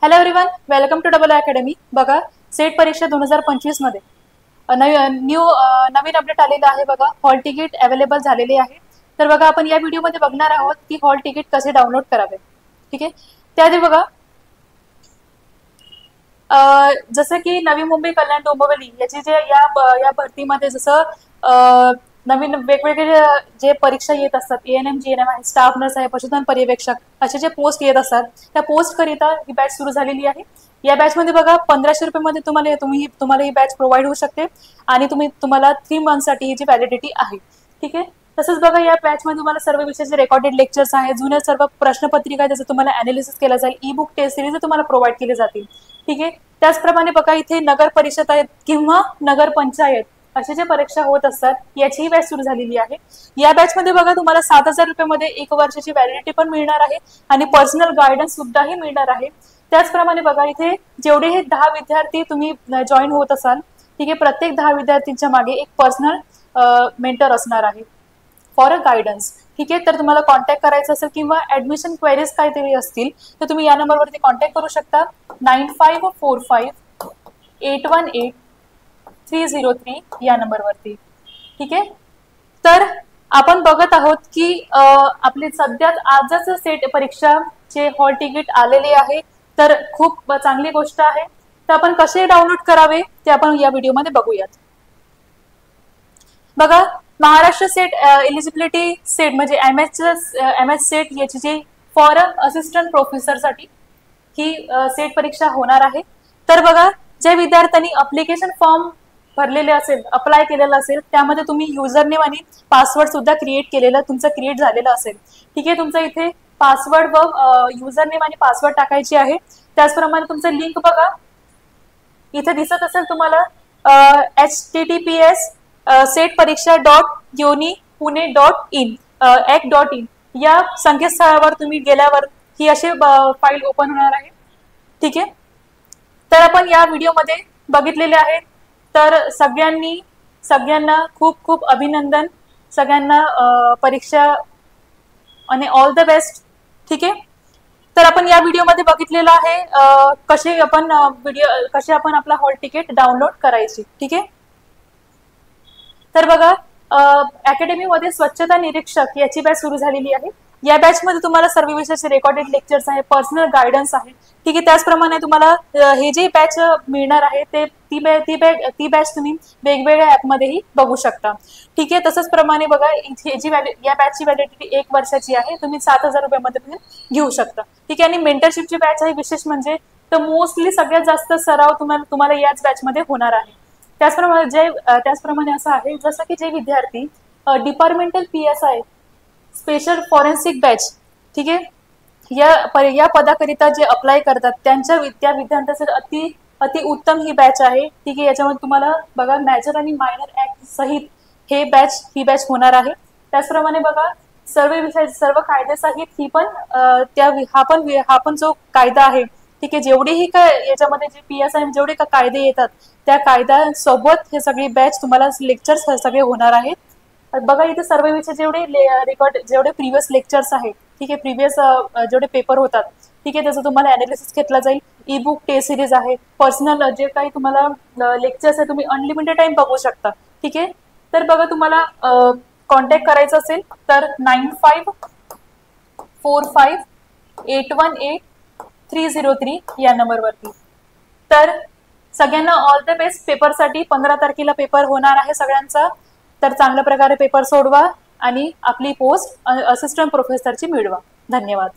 Hello everyone, welcome to double academy. बघा, SET परीक्षा 2025 मध्ये नवीन अपडेट आलेलं आहे। बघा, हॉल तिकीट अवेलेबल झालेले आहे। तर बघा, आपण या व्हिडिओमध्ये बघणार आहोत की हॉल तिकीट कसे डाउनलोड करावे। ठीक आहे, त्याआधी बघा, जसं की नवी मुंबई कल्याण डोंबिवली याची जे या भरतीमध्ये जसं नवीन वेगवेगळे जे परीक्षा येत असतात, ANM GNM आहे, स्टाफ नर्स आहे, पशुधन पर्यवेक्षक असे जे पोस्ट येत असतात, त्या पोस्ट करिता ही बॅच सुरू झालेली आहे। या बॅच मध्ये बघा 1500 रुपये मध्ये तुम्हाला ही बॅच प्रोव्हाइड होऊ शकते आणि तुम्हाला 3 मंथसाठी ही जी व्हॅलिडिटी आहे। ठीक आहे, तसंच बघा, या बॅच मध्ये तुम्हाला सर्व विषयाचे रेकॉर्डेड लेक्चर्स आहेत, जुन्या सर्व प्रश्नपत्रिका आहे, त्याचं तुम्हाला अनालिसिस केलं जाईल, ई बुक टेस्ट सिरीज तुम्हाला प्रोव्हाइड केले जातील। ठीक आहे, त्याचप्रमाणे बघा, इथे नगर परिषद आहेत किंवा नगर पंचायत असे जे परीक्षा होत असतात याचीही बॅच सुरू झालेली आहे। या बॅच मध्ये बघा, तुम्हाला 7000 रुपये मध्ये 1 वर्षाची व्हॅलिडिटी पण मिळणार आहे आणि पर्सनल गायडन्स सुद्धाही मिळणार आहे। त्याचप्रमाणे बघा, इथे जेवढे हे 10 विद्यार्थी तुम्ही जॉईन होत असाल, ठीक आहे, प्रत्येक 10 विद्यार्थ्यांच्या मागे एक पर्सनल मेंटर असणार आहे फॉर अ गायडन्स। ठीक आहे, तर तुम्हाला कॉन्टॅक्ट करायचं असेल किंवा ऍडमिशन क्वेरीज काहीतरी असतील तर तुम्ही या नंबरवरती कॉन्टॅक्ट करू शकता, 9545818303 या नंबरवरती। ठीक आहे, तर आपण बघत आहोत की आपली सध्या आजच सेट परीक्षाचे हॉल तिकीट आलेले आहे, तर खूप चांगली गोष्ट आहे। तर आपण कसे डाउनलोड करावे ते आपण या व्हिडिओमध्ये बघूयात। बघा, महाराष्ट्र सेट एलिजिबिलिटी सेट म्हणजे MS सेट याची जी फॉर असिस्टंट प्रोफेसर साठी ही सेट परीक्षा होणार आहे। तर बघा, ज्या विद्यार्थ्यांनी अप्लिकेशन फॉर्म भरलेले असेल, अप्लाय केलेलं असेल, त्यामध्ये तुम्ही युजर नेम आणि पासवर्ड सुद्धा तुमचं क्रिएट झालेलं असेल। ठीक आहे, तुमचं इथे पासवर्ड व युजर नेम आणि पासवर्ड टाकायची आहे। त्याचप्रमाणे तुमचं लिंक बघा, इथे दिसत असेल तुम्हाला https setpariksha.unipune.in या संकेतस्थळावर तुम्ही गेल्यावर ही अशी फाईल ओपन होणार आहे। ठीक आहे, तर आपण या व्हिडिओमध्ये बघितलेले आहे। तर सगळ्यांना खूप खूप अभिनंदन, सगळ्यांना परीक्षा आणि ऑल द बेस्ट। ठीक आहे, तर आपण या व्हिडिओमध्ये बघितलेलं आहे कसे आपण आपला हॉल तिकीट डाउनलोड करायची। ठीक आहे, तर बघा, अकॅडमीमध्ये स्वच्छता निरीक्षक याची बॅच सुरू झालेली आहे। या बॅच मध्ये तुम्हाला सर्व विषयाचे रेकॉर्डेड लेक्चर्स आहे, पर्सनल गायडन्स आहे। ठीक आहे, त्याचप्रमाणे तुम्हाला हे जे बॅच मिळणार आहे ती बॅच तुम्ही वेगवेगळ्या ऍपमध्येही बघू शकता। ठीक आहे, तसंच प्रमाणे बघा, या बॅचची व्हॅलिडिटी 1 वर्षाची आहे, तुम्ही 7000 रुपये मध्ये पण घेऊ शकता। ठीक आहे, आणि मेंटरशिपची बॅच आहे, विशेष म्हणजे तर मोस्टली सगळ्यात जास्त सराव तुम्हाला याच बॅच मध्ये होणार आहे। त्याचप्रमाणे असं आहे, जसं की जे विद्यार्थी departmental PSI special forensic batch, ठीक आहे, या पदाकरिता जे अप्लाय करतात त्या विद्यार्थ्यांसाठी अति उत्तम ही बॅच आहे। ठीक आहे, याच्यामध्ये तुम्हाला बघा, मेजर आणि मायनर ऍक्ट सहित ही बॅच होणार आहे। त्याचप्रमाणे बघा, सर्व कायद्यासहित हा पण जो कायदा आहे, ठीक आहे, जेवढेही काय याच्यामध्ये जे PSI जेवढे का कायदे येतात त्या कायद्यासोबत हे सगळी बॅच तुम्हाला लेक्चर्स सगळे होणार आहेत। बघा, इथे सर्व विषय जेवढे प्रिव्हियस लेक्चर्स आहेत, ठीक आहे, प्रिव्हियस जेवढे पेपर होतात, ठीक आहे, त्याचं तुम्हाला अनालिसिस घेतला जाईल, ई बुक टेस्ट सिरीज आहे, पर्सनल जे काही तुम्हाला लेक्चर्स आहे, तुम्ही अनलिमिटेड टाइम बघू शकता। ठीक आहे, तर बघा, तुम्हाला कॉन्टॅक्ट करायचं असेल तर 9545818303 या नंबरवरती। तर सगळ्यांना ऑल द बेस्ट। पेपरसाठी 15 तारखेला पेपर होणार आहे सगळ्यांचा, तर चांगल्या प्रकारे पेपर सोडवा आणि आपली पोस्ट असिस्टंट प्रोफेसरची मिळवा। धन्यवाद।